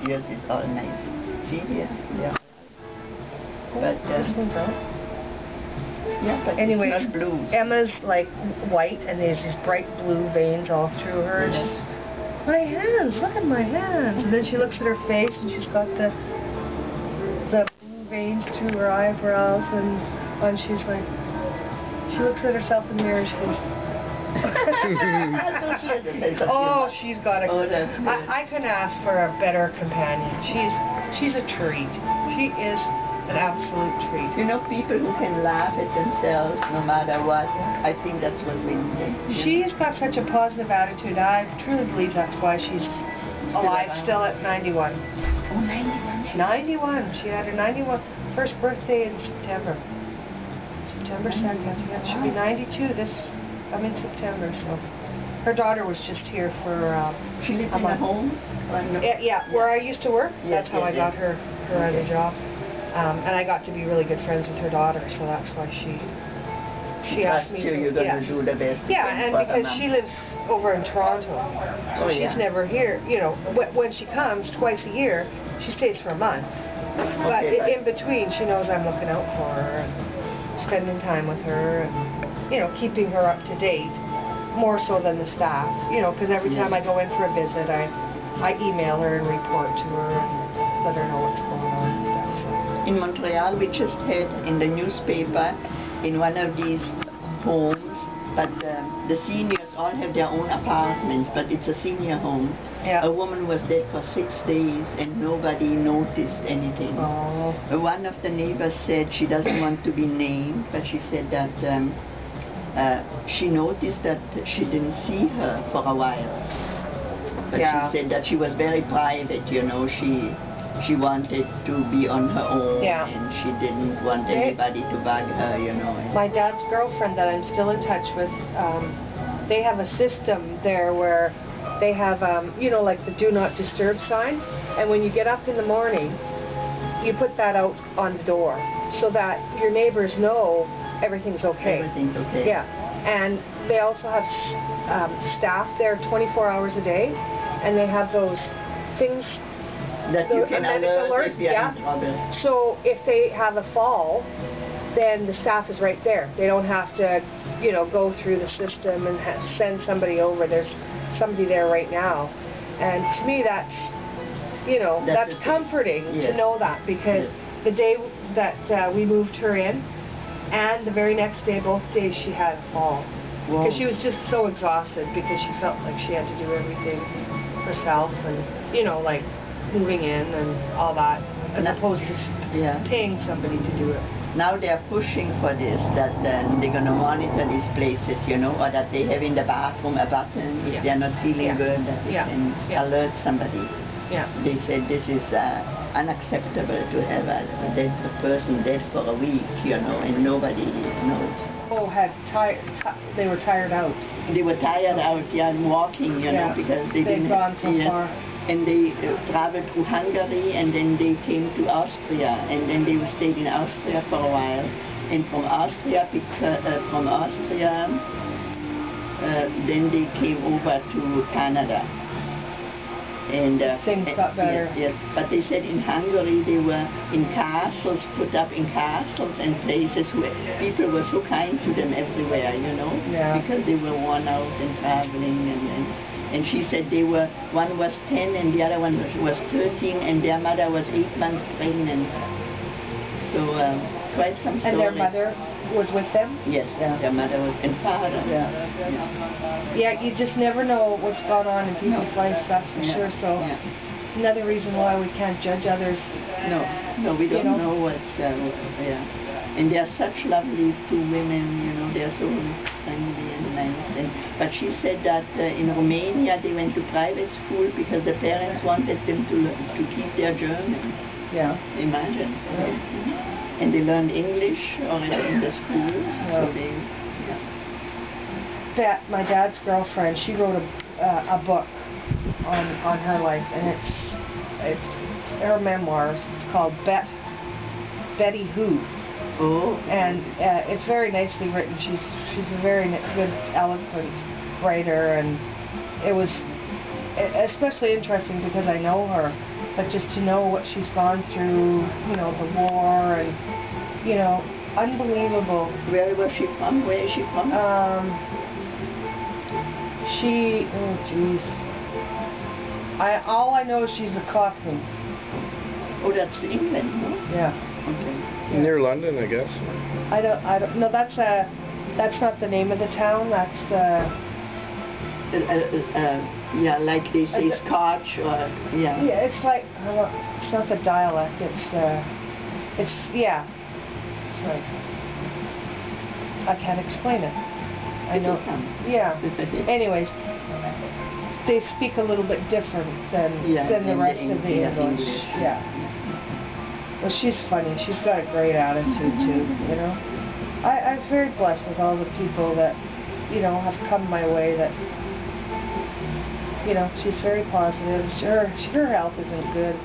Yours is all nice. See here? Yeah. But this one's out. yeah, but anyway, it's not blue. Emma's like white, and there's these bright blue veins all through her. Yes. My hands, look at my hands. And then she looks at her face, and she's got the blue veins through her eyebrows, and she's like, she looks at herself in the mirror, and she goes, oh, she's got a... Oh, that's good. I couldn't ask for a better companion. She's a treat. She is an absolute treat. You know, people who can laugh at themselves no matter what, I think that's what we need. She's got such a positive attitude. I truly believe that's why she's alive still at 91. Oh, 91. 91. She had her 91st birthday in September. September 2nd. Yeah, she'll be 92 in September, so. Her daughter was just here for She lives in a home? No? Yeah, where I used to work. Yes, that's how I got her as a job. And I got to be really good friends with her daughter, so that's why she asked me to. You're going to do the best. Yeah, and because she lives over in Toronto, so she's never here. You know, when she comes twice a year, she stays for a month. But in between, she knows I'm looking out for her and spending time with her, and you know, keeping her up to date, more so than the staff. You know, because every time I go in for a visit, I email her and report to her and let her know what's going on and stuff. So. In Montreal, we just had in the newspaper, in one of these homes, but the seniors all have their own apartments, but it's a senior home. Yeah. A woman was dead for 6 days and nobody noticed anything. Oh. One of the neighbors said she doesn't want to be named, but she said that she noticed that she didn't see her for a while. But she said that she was very private, you know, she wanted to be on her own, and she didn't want anybody to bug her, you know. My dad's girlfriend that I'm still in touch with, they have a system there where they have, you know, like the do not disturb sign, and when you get up in the morning, you put that out on the door so that your neighbors know everything's okay. Everything's okay. Yeah, and they also have staff there 24 hours a day, and they have those things that you can alert if you're in trouble. So if they have a fall, then the staff is right there. They don't have to, you know, go through the system and send somebody over. There's somebody there right now. And to me that's, you know, that's comforting to know that, because the day that we moved her in, and the very next day, both days she had a fall. Because she was just so exhausted, because she felt like she had to do everything herself, and, you know, like moving in and all that, as opposed to paying somebody to do it. Now they're pushing for this, that they're going to monitor these places, you know, or that they have in the bathroom a button if they're not feeling good, that they can alert somebody. They said this is unacceptable to have a person dead for a week, you know, and nobody knows. Oh, they were tired out. They were tired out, walking, you know, because they didn't gone so far. And they traveled through Hungary, and then they came to Austria, and then they stayed in Austria for a while. And from Austria, then they came over to Canada. And things got better. Yes, but they said in Hungary they were in castles, put up in castles and places where people were so kind to them everywhere, you know, because they were worn out and traveling. And she said they were, one was 10 and the other one was 13, and their mother was 8 months pregnant. So quite some stories. And their mother was with them? Yes, their mother was, and father. Yeah, you just never know what's going on in people's lives, that's for sure. So it's another reason why we can't judge others. No, we don't know what's, And they're such lovely two women, you know, they're so friendly and nice. But she said that in Romania they went to private school because the parents wanted them to keep their German. Yeah. Imagine. And they learned English already in the schools. So they, my dad's girlfriend, she wrote a book on her life, and it's her memoirs. It's called Betty Who. Oh. And it's very nicely written. She's a very good, eloquent writer, and it was especially interesting because I know her, but just to know what she's gone through, you know, the war, and, you know, unbelievable. Where was she from? Where is she from? Oh geez. All I know is she's a Cockney. Oh, that's England, no? Yeah. Okay. Yeah. Near London, I guess. I don't, no, that's not the name of the town, that's the... yeah, like they say Scotch, or, yeah. Yeah, it's like, it's not the dialect, it's, yeah. It's like, I can't explain it. I know. Yeah. Anyways, they speak a little bit different than the rest of the English. Yeah. Well, she's funny. She's got a great attitude too, you know. I'm very blessed with all the people that, you know, have come my way that, you know, she's very positive. Her health isn't good.